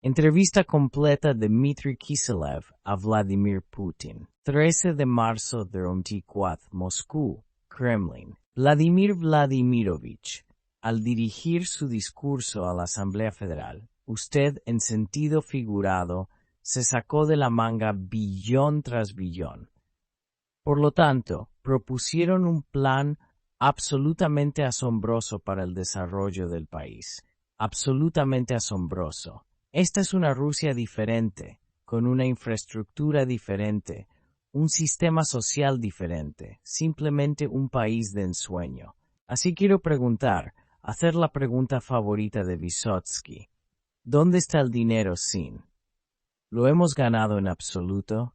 Entrevista completa de Dmitry Kiselev a Vladimir Putin. 13 de marzo de 2024, Moscú, Kremlin. Vladimir Vladimirovich, al dirigir su discurso a la Asamblea Federal, usted, en sentido figurado, se sacó de la manga billón tras billón. Por lo tanto, propusieron un plan absolutamente asombroso para el desarrollo del país. Absolutamente asombroso. Esta es una Rusia diferente, con una infraestructura diferente, un sistema social diferente, simplemente un país de ensueño. Así quiero preguntar, hacer la pregunta favorita de Vysotsky. ¿Dónde está el dinero sin? ¿Lo hemos ganado en absoluto?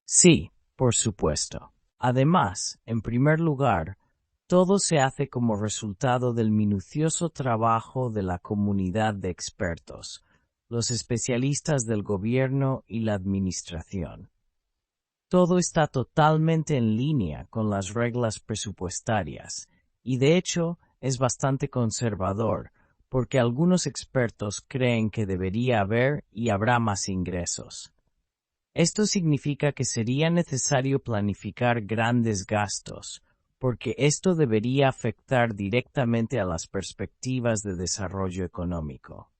Sí, por supuesto. Además, en primer lugar, todo se hace como resultado del minucioso trabajo de la comunidad de expertos, los especialistas del gobierno y la administración. Todo está totalmente en línea con las reglas presupuestarias y de hecho es bastante conservador porque algunos expertos creen que debería haber y habrá más ingresos. Esto significa que sería necesario planificar grandes gastos, porque esto debería afectar directamente a las perspectivas de desarrollo económico.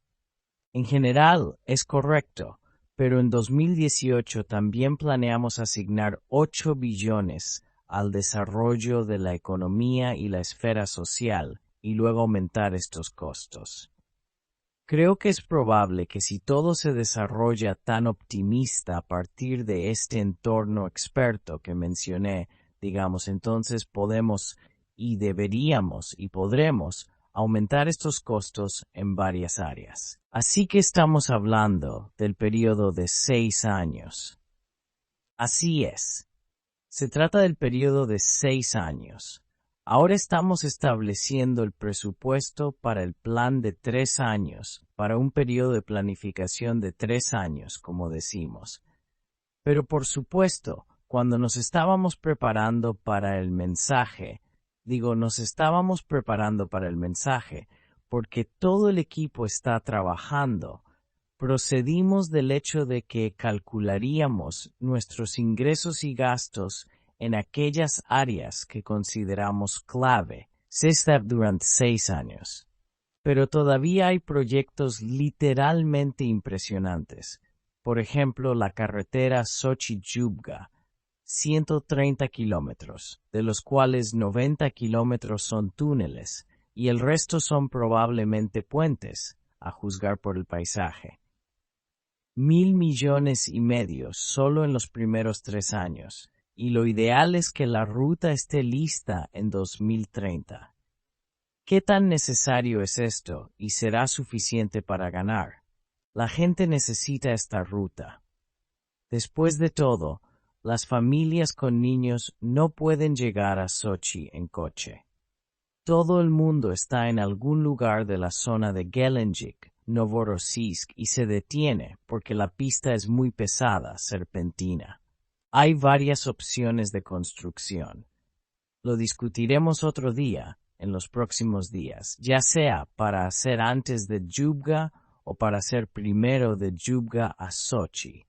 En general, es correcto, pero en 2018 también planeamos asignar 8 billones al desarrollo de la economía y la esfera social y luego aumentar estos costos. Creo que es probable que si todo se desarrolla tan optimista a partir de este entorno experto que mencioné, digamos, entonces podemos y deberíamos y podremos aumentar estos costos en varias áreas. Así que estamos hablando del periodo de 6 años. Así es. Se trata del periodo de 6 años. Ahora estamos estableciendo el presupuesto para el plan de 3 años, para un periodo de planificación de 3 años, como decimos. Pero por supuesto, cuando nos estábamos preparando para el mensaje, porque todo el equipo está trabajando, procedimos del hecho de que calcularíamos nuestros ingresos y gastos en aquellas áreas que consideramos clave, durante 6 años. Pero todavía hay proyectos literalmente impresionantes. Por ejemplo, la carretera Sochi-Yubga, 130 kilómetros, de los cuales 90 kilómetros son túneles, y el resto son probablemente puentes, a juzgar por el paisaje. 1.000 millones y medio solo en los primeros 3 años, y lo ideal es que la ruta esté lista en 2030. ¿Qué tan necesario es esto y será suficiente para ganar? La gente necesita esta ruta. Después de todo, las familias con niños no pueden llegar a Sochi en coche. Todo el mundo está en algún lugar de la zona de Gelendzhik, Novorossiysk y se detiene porque la pista es muy pesada, serpentina. Hay varias opciones de construcción. Lo discutiremos otro día, en los próximos días, ya sea para hacer antes de Yubga o para hacer primero de Yubga a Sochi.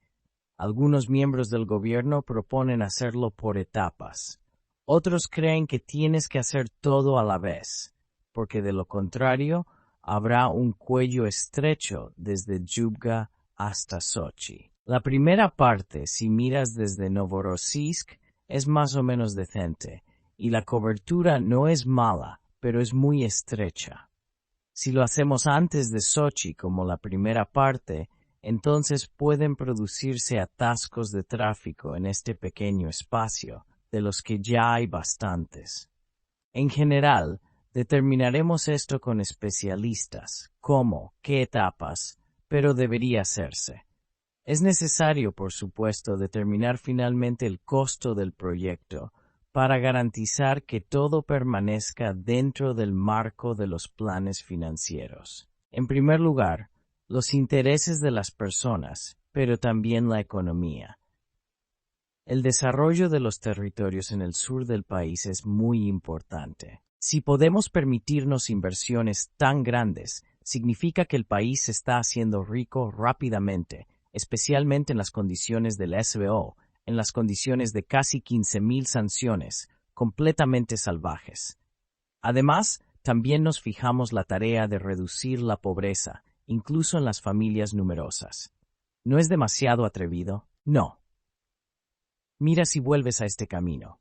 Algunos miembros del gobierno proponen hacerlo por etapas. Otros creen que tienes que hacer todo a la vez, porque de lo contrario habrá un cuello estrecho desde Yubga hasta Sochi. La primera parte, si miras desde Novorossiysk, es más o menos decente, y la cobertura no es mala, pero es muy estrecha. Si lo hacemos antes de Sochi como la primera parte, entonces pueden producirse atascos de tráfico en este pequeño espacio, de los que ya hay bastantes. En general, determinaremos esto con especialistas, cómo, qué etapas, pero debería hacerse. Es necesario, por supuesto, determinar finalmente el costo del proyecto para garantizar que todo permanezca dentro del marco de los planes financieros. En primer lugar, los intereses de las personas, pero también la economía. El desarrollo de los territorios en el sur del país es muy importante. Si podemos permitirnos inversiones tan grandes, significa que el país se está haciendo rico rápidamente, especialmente en las condiciones del SBO, en las condiciones de casi 15.000 sanciones, completamente salvajes. Además, también nos fijamos la tarea de reducir la pobreza, incluso en las familias numerosas. ¿No es demasiado atrevido? No. Mira si vuelves a este camino.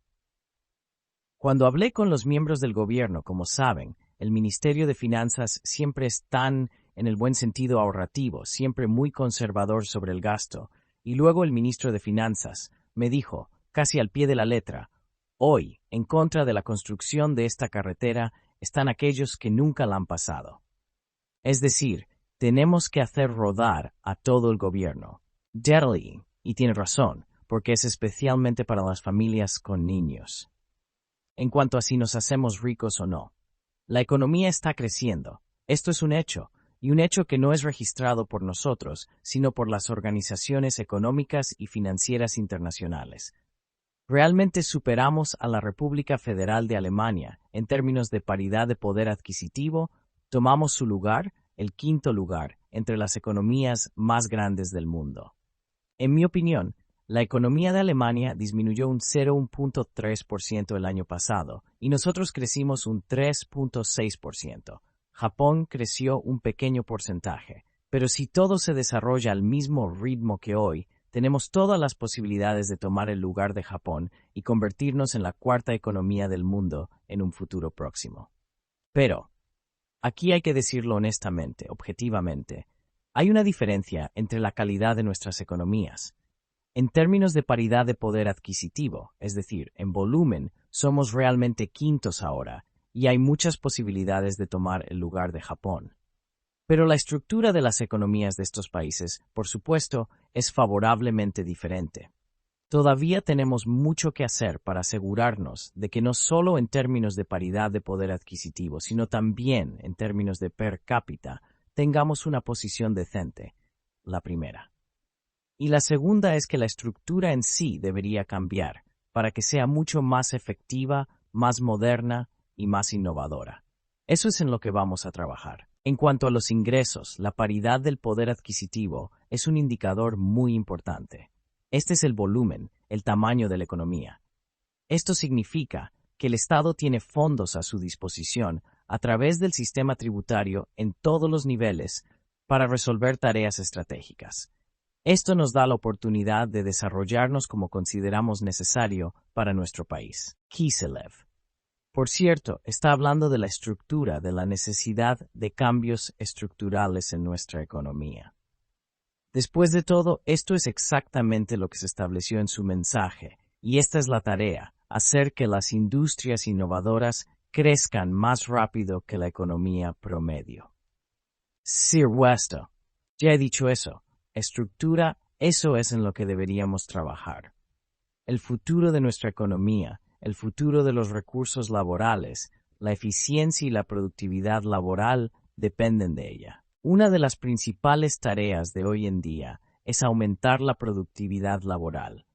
Cuando hablé con los miembros del gobierno, como saben, el Ministerio de Finanzas siempre es tan, en el buen sentido, ahorrativo, siempre muy conservador sobre el gasto, y luego el ministro de Finanzas me dijo, casi al pie de la letra, hoy, en contra de la construcción de esta carretera, están aquellos que nunca la han pasado. Es decir, tenemos que hacer rodar a todo el gobierno. Deadly, y tiene razón, porque es especialmente para las familias con niños. En cuanto a si nos hacemos ricos o no. La economía está creciendo. Esto es un hecho, y un hecho que no es registrado por nosotros, sino por las organizaciones económicas y financieras internacionales. Realmente superamos a la República Federal de Alemania en términos de paridad de poder adquisitivo, tomamos su lugar, el quinto lugar, entre las economías más grandes del mundo. En mi opinión, la economía de Alemania disminuyó un 0,3% el año pasado y nosotros crecimos un 3,6%. Japón creció un pequeño porcentaje, pero si todo se desarrolla al mismo ritmo que hoy, tenemos todas las posibilidades de tomar el lugar de Japón y convertirnos en la cuarta economía del mundo en un futuro próximo. Pero, aquí hay que decirlo honestamente, objetivamente, hay una diferencia entre la calidad de nuestras economías. En términos de paridad de poder adquisitivo, es decir, en volumen, somos realmente quintos ahora, y hay muchas posibilidades de tomar el lugar de Japón. Pero la estructura de las economías de estos países, por supuesto, es favorablemente diferente. Todavía tenemos mucho que hacer para asegurarnos de que no solo en términos de paridad de poder adquisitivo, sino también en términos de per cápita, tengamos una posición decente, la primera. Y la segunda es que la estructura en sí debería cambiar para que sea mucho más efectiva, más moderna y más innovadora. Eso es en lo que vamos a trabajar. En cuanto a los ingresos, la paridad del poder adquisitivo es un indicador muy importante. Este es el volumen, el tamaño de la economía. Esto significa que el Estado tiene fondos a su disposición a través del sistema tributario en todos los niveles para resolver tareas estratégicas. Esto nos da la oportunidad de desarrollarnos como consideramos necesario para nuestro país. Kiselev. Por cierto, está hablando de la estructura, de la necesidad de cambios estructurales en nuestra economía. Después de todo, esto es exactamente lo que se estableció en su mensaje, y esta es la tarea, hacer que las industrias innovadoras crezcan más rápido que la economía promedio. Sir Westo, ya he dicho eso. Estructura, eso es en lo que deberíamos trabajar. El futuro de nuestra economía, el futuro de los recursos laborales, la eficiencia y la productividad laboral dependen de ella. Una de las principales tareas de hoy en día es aumentar la productividad laboral,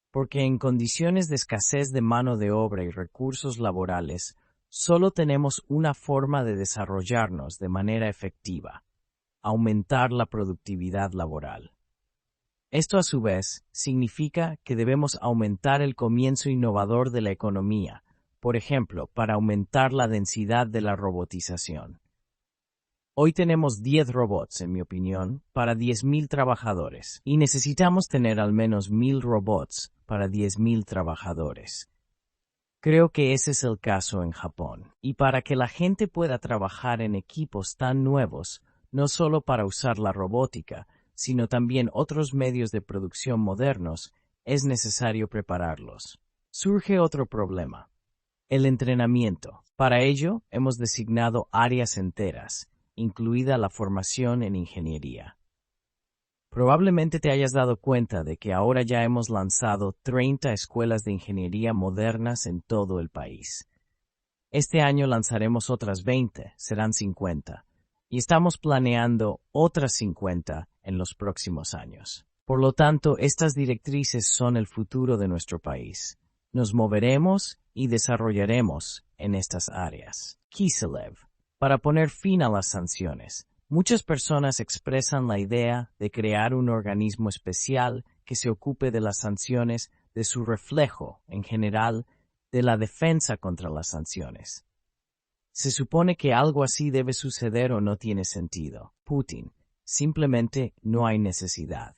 porque en condiciones de escasez de mano de obra y recursos laborales, solo tenemos una forma de desarrollarnos de manera efectiva: aumentar la productividad laboral. Esto a su vez significa que debemos aumentar el comienzo innovador de la economía, por ejemplo, para aumentar la densidad de la robotización. Hoy tenemos 10 robots, en mi opinión, para 10.000 trabajadores, y necesitamos tener al menos 1.000 robots para 10.000 trabajadores. Creo que ese es el caso en Japón, y para que la gente pueda trabajar en equipos tan nuevos, no solo para usar la robótica, sino también otros medios de producción modernos, es necesario prepararlos. Surge otro problema: el entrenamiento. Para ello, hemos designado áreas enteras, incluida la formación en ingeniería. Probablemente te hayas dado cuenta de que ahora ya hemos lanzado 30 escuelas de ingeniería modernas en todo el país. Este año lanzaremos otras 20, serán 50. Y estamos planeando otras 50 en los próximos años. Por lo tanto, estas directrices son el futuro de nuestro país. Nos moveremos y desarrollaremos en estas áreas. Kiselev. para poner fin a las sanciones. Muchas personas expresan la idea de crear un organismo especial que se ocupe de las sanciones, de su reflejo, en general, de la defensa contra las sanciones. Se supone que algo así debe suceder o no tiene sentido. Putin, simplemente no hay necesidad.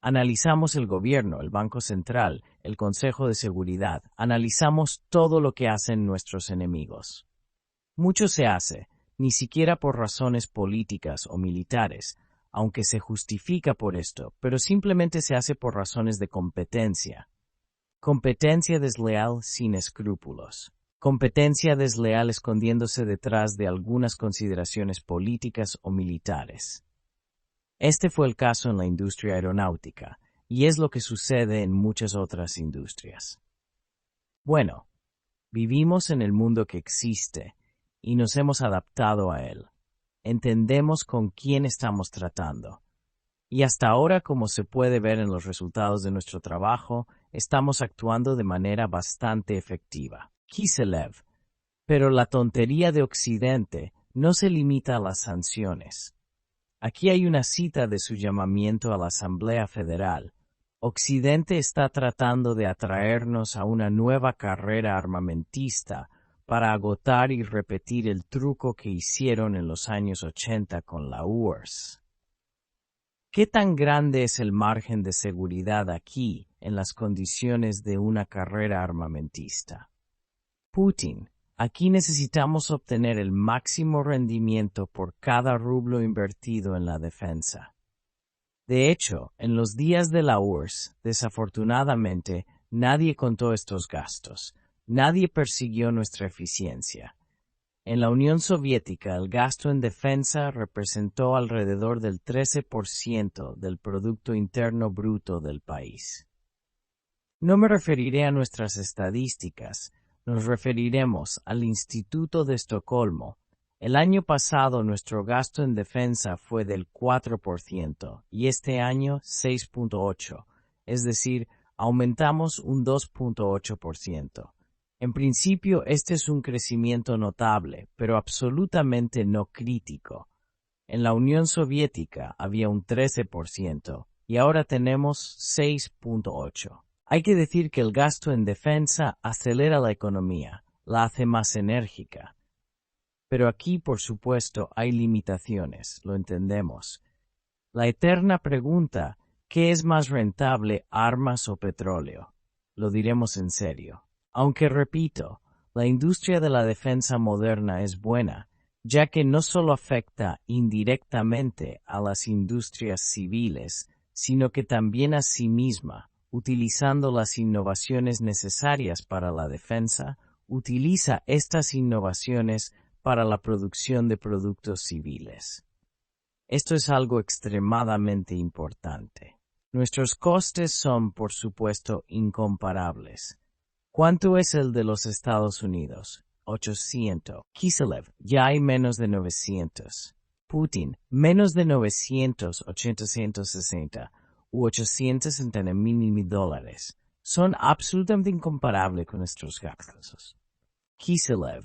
Analizamos el gobierno, el Banco Central, el Consejo de Seguridad, analizamos todo lo que hacen nuestros enemigos. Mucho se hace, ni siquiera por razones políticas o militares, aunque se justifica por esto, pero simplemente se hace por razones de competencia. Competencia desleal sin escrúpulos. Competencia desleal escondiéndose detrás de algunas consideraciones políticas o militares. Este fue el caso en la industria aeronáutica, y es lo que sucede en muchas otras industrias. Bueno, vivimos en el mundo que existe, y nos hemos adaptado a él. Entendemos con quién estamos tratando. Y hasta ahora, como se puede ver en los resultados de nuestro trabajo, estamos actuando de manera bastante efectiva. Kiselev. Pero la tontería de Occidente no se limita a las sanciones. Aquí hay una cita de su llamamiento a la Asamblea Federal. Occidente está tratando de atraernos a una nueva carrera armamentista para agotar y repetir el truco que hicieron en los años 80 con la URSS. ¿Qué tan grande es el margen de seguridad aquí en las condiciones de una carrera armamentista? Putin, aquí necesitamos obtener el máximo rendimiento por cada rublo invertido en la defensa. De hecho, en los días de la URSS, desafortunadamente, nadie contó estos gastos. Nadie persiguió nuestra eficiencia. En la Unión Soviética, el gasto en defensa representó alrededor del 13% del Producto Interno Bruto del país. No me referiré a nuestras estadísticas, nos referiremos al Instituto de Estocolmo. El año pasado nuestro gasto en defensa fue del 4% y este año 6.8%, es decir, aumentamos un 2.8%. En principio, este es un crecimiento notable, pero absolutamente no crítico. En la Unión Soviética había un 13% y ahora tenemos 6.8%. Hay que decir que el gasto en defensa acelera la economía, la hace más enérgica. Pero aquí, por supuesto, hay limitaciones, lo entendemos. La eterna pregunta, ¿qué es más rentable, armas o petróleo? Lo diremos en serio. Aunque repito, la industria de la defensa moderna es buena, ya que no solo afecta indirectamente a las industrias civiles, sino que también a sí misma, utilizando las innovaciones necesarias para la defensa, utiliza estas innovaciones para la producción de productos civiles. Esto es algo extremadamente importante. Nuestros costes son, por supuesto, incomparables. ¿Cuánto es el de los Estados Unidos? 800. Kiselev, ya hay menos de 900. Putin, menos de 900, 860 u 870,000 dólares. Son absolutamente incomparables con nuestros gastos. Kiselev,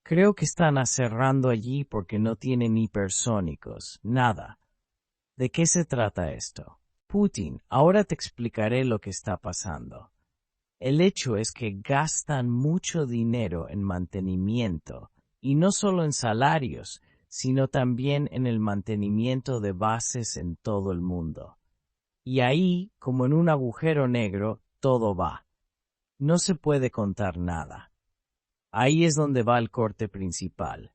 creo que están aserrando allí porque no tienen hipersónicos, nada. ¿De qué se trata esto? Putin, ahora te explicaré lo que está pasando. El hecho es que gastan mucho dinero en mantenimiento, y no solo en salarios, sino también en el mantenimiento de bases en todo el mundo. Y ahí, como en un agujero negro, todo va. No se puede contar nada. Ahí es donde va el corte principal.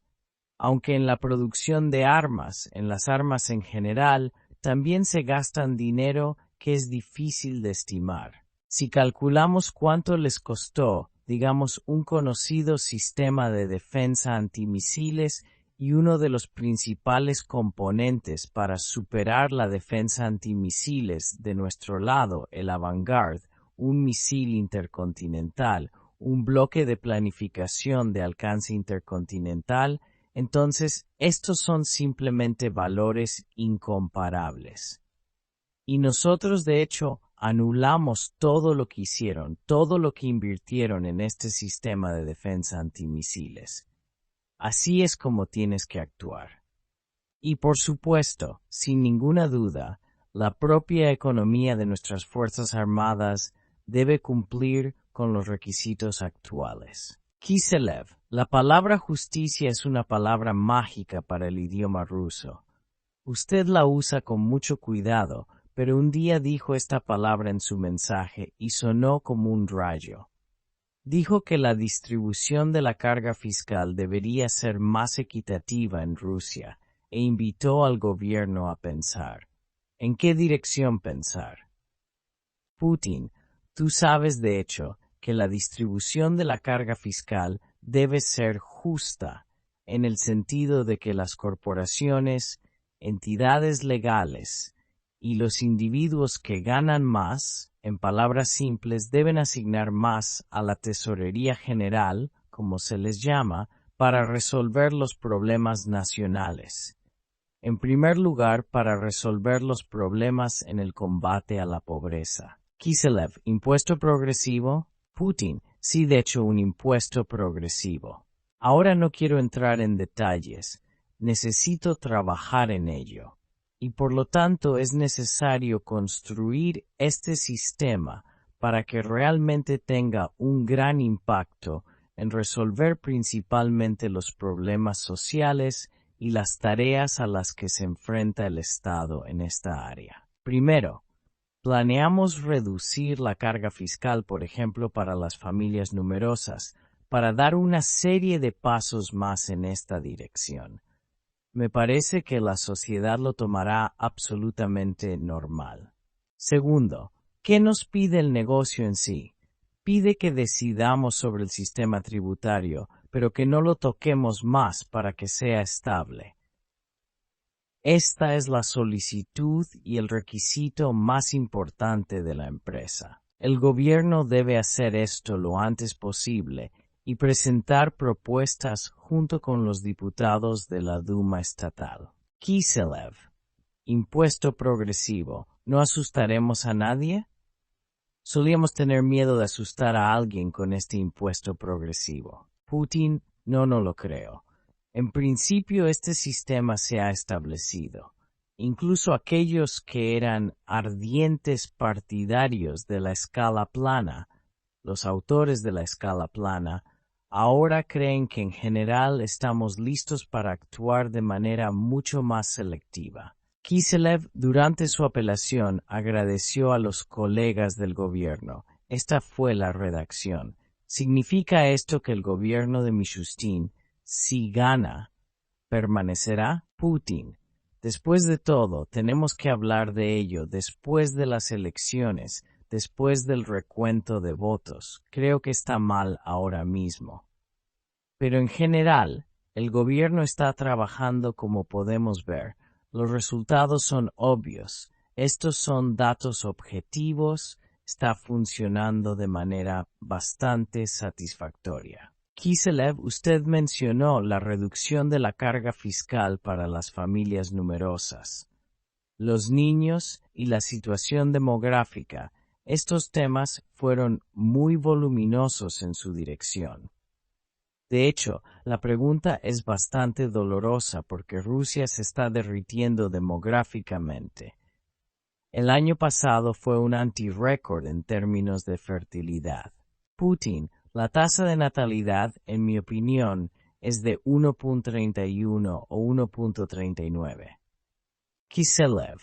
Aunque en la producción de armas, en las armas en general, también se gastan dinero que es difícil de estimar. Si calculamos cuánto les costó, digamos, un conocido sistema de defensa antimisiles y uno de los principales componentes para superar la defensa antimisiles de nuestro lado, el Avangard, un misil intercontinental, un bloque de planificación de alcance intercontinental, entonces estos son simplemente valores incomparables. Y nosotros, de hecho, anulamos todo lo que hicieron, todo lo que invirtieron en este sistema de defensa antimisiles. Así es como tienes que actuar. Y por supuesto, sin ninguna duda, la propia economía de nuestras Fuerzas Armadas debe cumplir con los requisitos actuales. Kiselev, la palabra justicia es una palabra mágica para el idioma ruso. Usted la usa con mucho cuidado, pero un día dijo esta palabra en su mensaje y sonó como un rayo. Dijo que la distribución de la carga fiscal debería ser más equitativa en Rusia e invitó al gobierno a pensar. ¿En qué dirección pensar? Putin, tú sabes de hecho que la distribución de la carga fiscal debe ser justa, en el sentido de que las corporaciones, entidades legales y los individuos que ganan más, en palabras simples, deben asignar más a la Tesorería General, como se les llama, para resolver los problemas nacionales. En primer lugar, para resolver los problemas en el combate a la pobreza. Kiselev, ¿impuesto progresivo? Putin, sí, de hecho, un impuesto progresivo. Ahora no quiero entrar en detalles. Necesito trabajar en ello. Y por lo tanto es necesario construir este sistema para que realmente tenga un gran impacto en resolver principalmente los problemas sociales y las tareas a las que se enfrenta el Estado en esta área. Primero, planeamos reducir la carga fiscal, por ejemplo, para las familias numerosas, para dar una serie de pasos más en esta dirección. Me parece que la sociedad lo tomará absolutamente normal. Segundo, ¿qué nos pide el negocio en sí? Pide que decidamos sobre el sistema tributario, pero que no lo toquemos más para que sea estable. Esta es la solicitud y el requisito más importante de la empresa. El gobierno debe hacer esto lo antes posible y presentar propuestas junto con los diputados de la Duma estatal. Kiselev, impuesto progresivo, ¿no asustaremos a nadie? Solíamos tener miedo de asustar a alguien con este impuesto progresivo. Putin, no lo creo. En principio este sistema se ha establecido. Incluso aquellos que eran ardientes partidarios de la escala plana, los autores de la escala plana, ahora creen que en general estamos listos para actuar de manera mucho más selectiva. Kiselev, durante su apelación, agradeció a los colegas del gobierno. Esta fue la redacción. ¿Significa esto que el gobierno de Mishustin, si gana, permanecerá? Putin. Después de todo, tenemos que hablar de ello después de las elecciones, después del recuento de votos. Creo que está mal ahora mismo. Pero en general, el gobierno está trabajando como podemos ver. Los resultados son obvios. Estos son datos objetivos. Está funcionando de manera bastante satisfactoria. Kiselev, usted mencionó la reducción de la carga fiscal para las familias numerosas, los niños y la situación demográfica. Estos temas fueron muy voluminosos en su dirección. De hecho, la pregunta es bastante dolorosa porque Rusia se está derritiendo demográficamente. El año pasado fue un anti-récord en términos de fertilidad. Putin, la tasa de natalidad, en mi opinión, es de 1.31 o 1.39. Kiselev,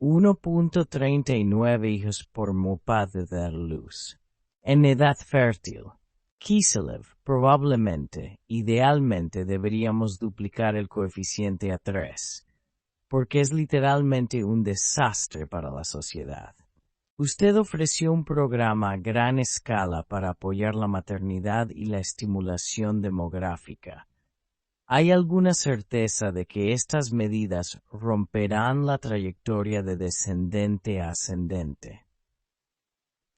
1.39 hijos por padre de dar luz. En edad fértil. Kiselev, probablemente, idealmente deberíamos duplicar el coeficiente a 3, porque es literalmente un desastre para la sociedad. Usted ofreció un programa a gran escala para apoyar la maternidad y la estimulación demográfica. ¿Hay alguna certeza de que estas medidas romperán la trayectoria de descendente a ascendente?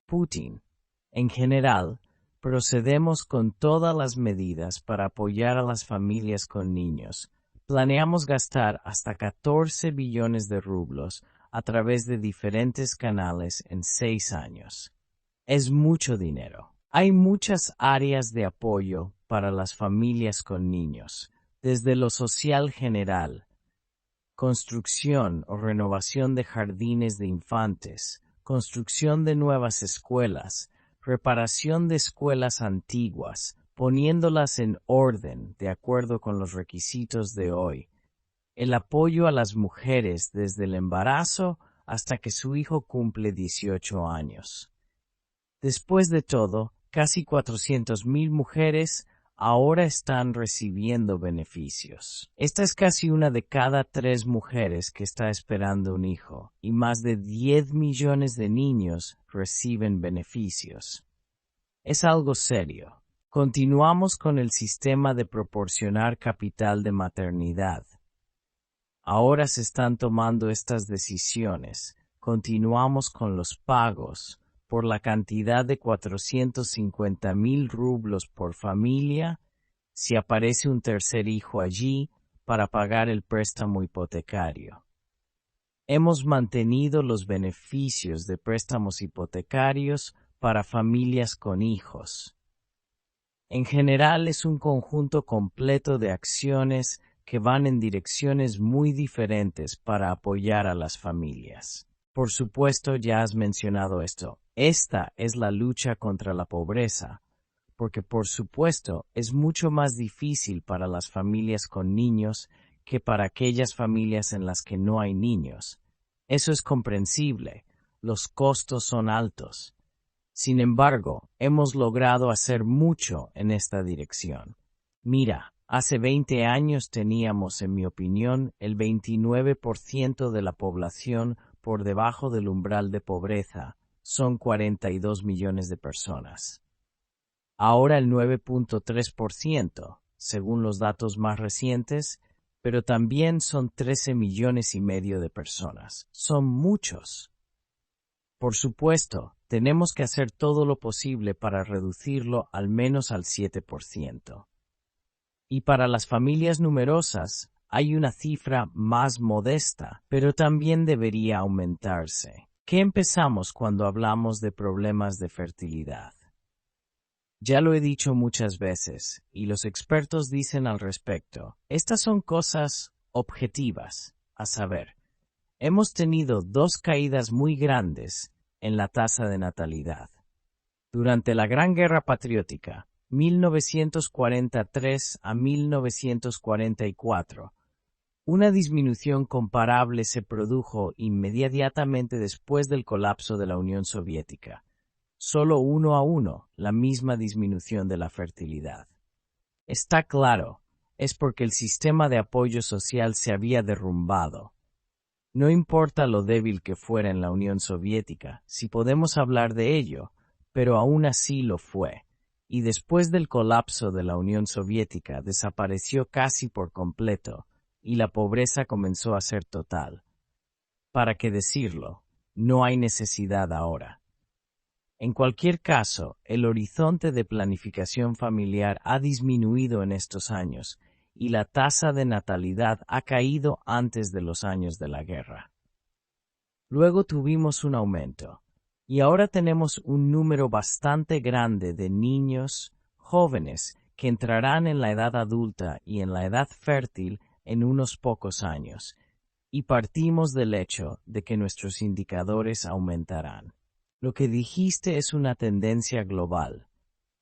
Putin, en general, procedemos con todas las medidas para apoyar a las familias con niños. Planeamos gastar hasta 14 billones de rublos a través de diferentes canales en 6 años. Es mucho dinero. Hay muchas áreas de apoyo para las familias con niños. desde lo social general, construcción o renovación de jardines de infantes, construcción de nuevas escuelas, reparación de escuelas antiguas, poniéndolas en orden de acuerdo con los requisitos de hoy, el apoyo a las mujeres desde el embarazo hasta que su hijo cumple 18 años. Después de todo, casi 400,000 mujeres ahora están recibiendo beneficios. Esta es casi una de cada 3 mujeres que está esperando un hijo, y más de 10 millones de niños reciben beneficios. Es algo serio. Continuamos con el sistema de proporcionar capital de maternidad. Ahora se están tomando estas decisiones. Continuamos con los pagos por la cantidad de 450,000 rublos por familia si aparece un tercer hijo allí para pagar el préstamo hipotecario. Hemos mantenido los beneficios de préstamos hipotecarios para familias con hijos. En general es un conjunto completo de acciones que van en direcciones muy diferentes para apoyar a las familias. Por supuesto, ya has mencionado esto. Esta es la lucha contra la pobreza, porque por supuesto es mucho más difícil para las familias con niños que para aquellas familias en las que no hay niños. Eso es comprensible. Los costos son altos. Sin embargo, hemos logrado hacer mucho en esta dirección. Mira, hace 20 años teníamos, en mi opinión, el 29% de la población por debajo del umbral de pobreza. Son 42 millones de personas. Ahora el 9.3%, según los datos más recientes, pero también son 13 millones y medio de personas. Son muchos. Por supuesto, tenemos que hacer todo lo posible para reducirlo al menos al 7%. Y para las familias numerosas, hay una cifra más modesta, pero también debería aumentarse. ¿Qué empezamos cuando hablamos de problemas de fertilidad? Ya lo he dicho muchas veces, y los expertos dicen al respecto, estas son cosas objetivas, a saber, hemos tenido 2 caídas muy grandes en la tasa de natalidad. Durante la Gran Guerra Patriótica, 1943 a 1944, una disminución comparable se produjo inmediatamente después del colapso de la Unión Soviética. Solo 1-1, la misma disminución de la fertilidad. Está claro, es porque el sistema de apoyo social se había derrumbado. No importa lo débil que fuera en la Unión Soviética, si podemos hablar de ello, pero aún así lo fue. Y después del colapso de la Unión Soviética desapareció casi por completo, y la pobreza comenzó a ser total. ¿Para qué decirlo? No hay necesidad ahora. En cualquier caso, el horizonte de planificación familiar ha disminuido en estos años, y la tasa de natalidad ha caído antes de los años de la guerra. Luego tuvimos un aumento, y ahora tenemos un número bastante grande de niños jóvenes que entrarán en la edad adulta y en la edad fértil en unos pocos años, y partimos del hecho de que nuestros indicadores aumentarán. Lo que dijiste es una tendencia global.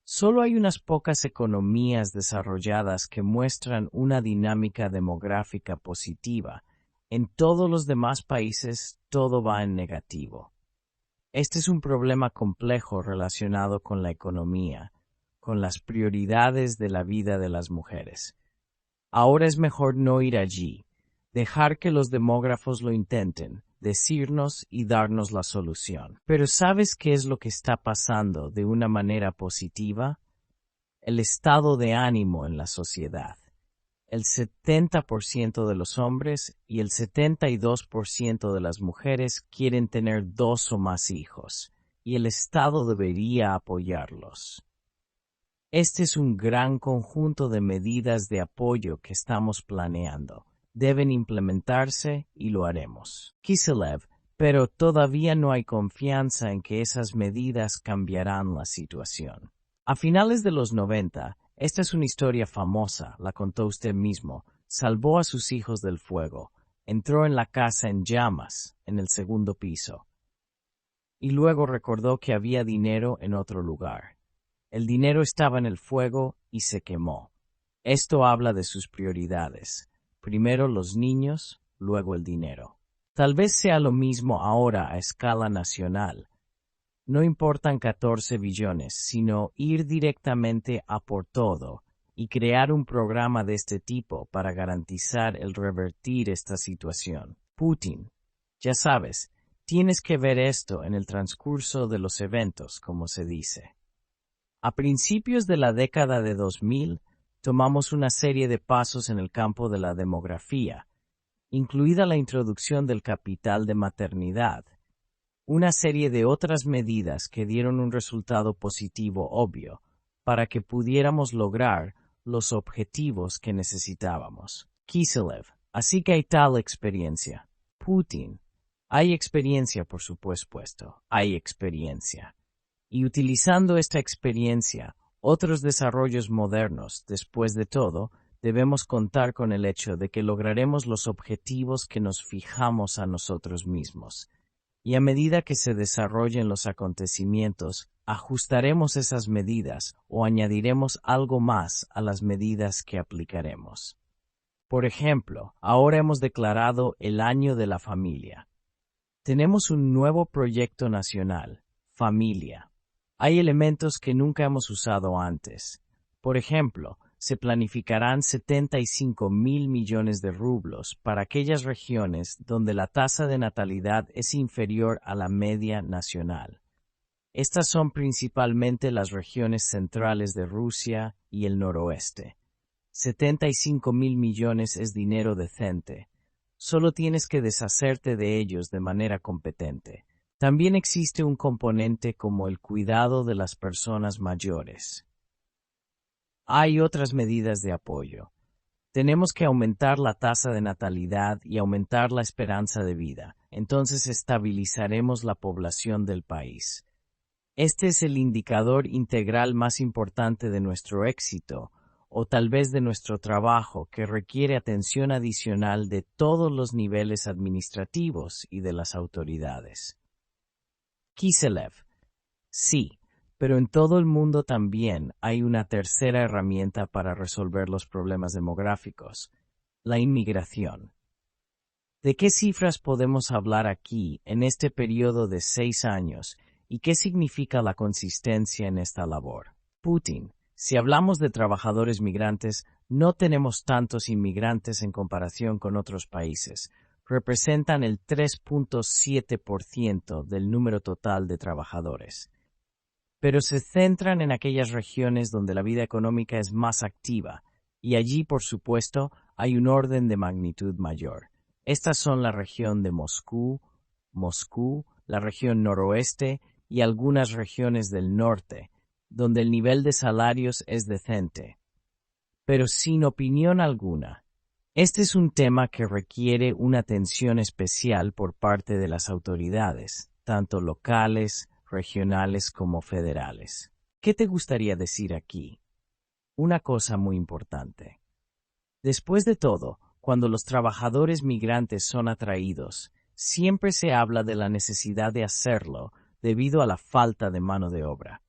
Solo hay unas pocas economías desarrolladas que muestran una dinámica demográfica positiva. En todos los demás países todo va en negativo. Este es un problema complejo relacionado con la economía, con las prioridades de la vida de las mujeres. Ahora es mejor no ir allí, dejar que los demógrafos lo intenten, decirnos y darnos la solución. Pero ¿sabes qué es lo que está pasando de una manera positiva? El estado de ánimo en la sociedad. El 70% de los hombres y el 72% de las mujeres quieren tener 2 o más hijos, y el Estado debería apoyarlos. Este es un gran conjunto de medidas de apoyo que estamos planeando. Deben implementarse y lo haremos. Kiselev, pero todavía no hay confianza en que esas medidas cambiarán la situación. A finales de los 90, Esta es una historia famosa, la contó usted mismo. Salvó a sus hijos del fuego. Entró en la casa en llamas, en el segundo piso. Y luego recordó que había dinero en otro lugar. El dinero estaba en el fuego y se quemó. Esto habla de sus prioridades. Primero los niños, luego el dinero. Tal vez sea lo mismo ahora a escala nacional. No importan 14 billones, sino ir directamente a por todo y crear un programa de este tipo para garantizar el revertir esta situación. Putin, ya sabes, tienes que ver esto en el transcurso de los eventos, como se dice. A principios de la década de 2000, tomamos una serie de pasos en el campo de la demografía, incluida la introducción del capital de maternidad, una serie de otras medidas que dieron un resultado positivo obvio para que pudiéramos lograr los objetivos que necesitábamos. Kiselev, así que hay tal experiencia. Putin, hay experiencia por supuesto, hay experiencia. Y utilizando esta experiencia, otros desarrollos modernos, después de todo, debemos contar con el hecho de que lograremos los objetivos que nos fijamos a nosotros mismos. Y a medida que se desarrollen los acontecimientos, ajustaremos esas medidas o añadiremos algo más a las medidas que aplicaremos. Por ejemplo, ahora hemos declarado el Año de la Familia. Tenemos un nuevo proyecto nacional, Familia. Hay elementos que nunca hemos usado antes. Por ejemplo, se planificarán 75.000 millones de rublos para aquellas regiones donde la tasa de natalidad es inferior a la media nacional. Estas son principalmente las regiones centrales de Rusia y el noroeste. 75.000 millones es dinero decente. Solo tienes que deshacerte de ellos de manera competente. También existe un componente como el cuidado de las personas mayores. Hay otras medidas de apoyo. Tenemos que aumentar la tasa de natalidad y aumentar la esperanza de vida. Entonces estabilizaremos la población del país. Este es el indicador integral más importante de nuestro éxito, o tal vez de nuestro trabajo, que requiere atención adicional de todos los niveles administrativos y de las autoridades. Kiselev. Sí, pero en todo el mundo también hay una tercera herramienta para resolver los problemas demográficos, la inmigración. ¿De qué cifras podemos hablar aquí en este periodo de 6 años y qué significa la consistencia en esta labor? Putin, si hablamos de trabajadores migrantes, no tenemos tantos inmigrantes en comparación con otros países. Representan el 3.7% del número total de trabajadores. Pero se centran en aquellas regiones donde la vida económica es más activa, y allí, por supuesto, hay un orden de magnitud mayor. Estas son la región de Moscú, la región noroeste y algunas regiones del norte, donde el nivel de salarios es decente. Pero sin opinión alguna, este es un tema que requiere una atención especial por parte de las autoridades, tanto locales, regionales como federales. ¿Qué te gustaría decir aquí? Una cosa muy importante. Después de todo, cuando los trabajadores migrantes son atraídos, siempre se habla de la necesidad de hacerlo debido a la falta de mano de obra.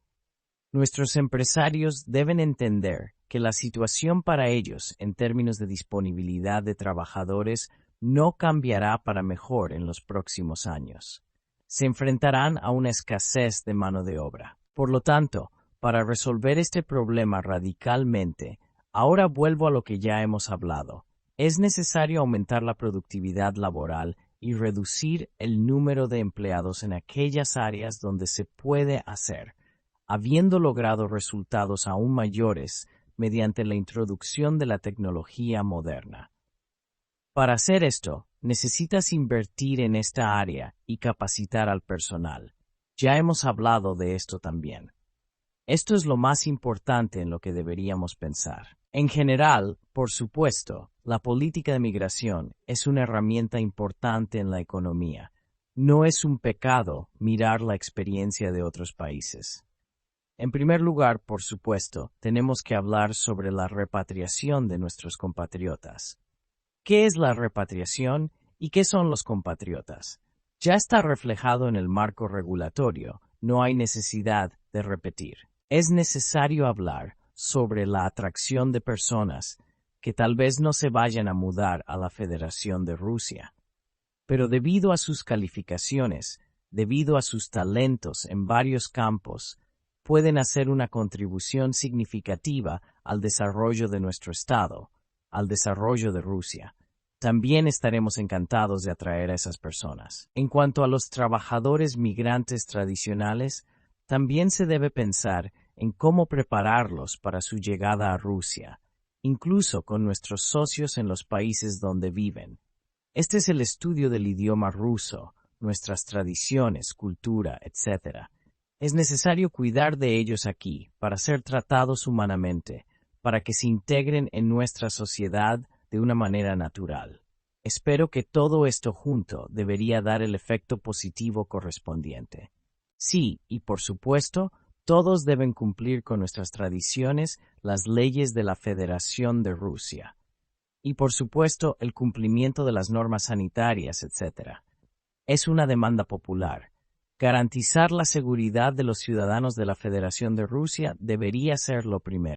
Nuestros empresarios deben entender que la situación para ellos en términos de disponibilidad de trabajadores no cambiará para mejor en los próximos años. Se enfrentarán a una escasez de mano de obra. Por lo tanto, para resolver este problema radicalmente, ahora vuelvo a lo que ya hemos hablado. Es necesario aumentar la productividad laboral y reducir el número de empleados en aquellas áreas donde se puede hacer, habiendo logrado resultados aún mayores mediante la introducción de la tecnología moderna. Para hacer esto, necesitas invertir en esta área y capacitar al personal. Ya hemos hablado de esto también. Esto es lo más importante en lo que deberíamos pensar. En general, por supuesto, la política de migración es una herramienta importante en la economía. No es un pecado mirar la experiencia de otros países. En primer lugar, por supuesto, tenemos que hablar sobre la repatriación de nuestros compatriotas. ¿Qué es la repatriación y qué son los compatriotas? Ya está reflejado en el marco regulatorio, no hay necesidad de repetir. Es necesario hablar sobre la atracción de personas que tal vez no se vayan a mudar a la Federación de Rusia, pero debido a sus calificaciones, debido a sus talentos en varios campos, pueden hacer una contribución significativa al desarrollo de nuestro Estado, al desarrollo de Rusia. También estaremos encantados de atraer a esas personas. En cuanto a los trabajadores migrantes tradicionales, también se debe pensar en cómo prepararlos para su llegada a Rusia, incluso con nuestros socios en los países donde viven. Este es el estudio del idioma ruso, nuestras tradiciones, cultura, etc. Es necesario cuidar de ellos aquí para ser tratados humanamente, para que se integren en nuestra sociedad de una manera natural. Espero que todo esto junto debería dar el efecto positivo correspondiente. Sí, y por supuesto, todos deben cumplir con nuestras tradiciones, las leyes de la Federación de Rusia. Y por supuesto, el cumplimiento de las normas sanitarias, etc. Es una demanda popular. Garantizar la seguridad de los ciudadanos de la Federación de Rusia debería ser lo primero.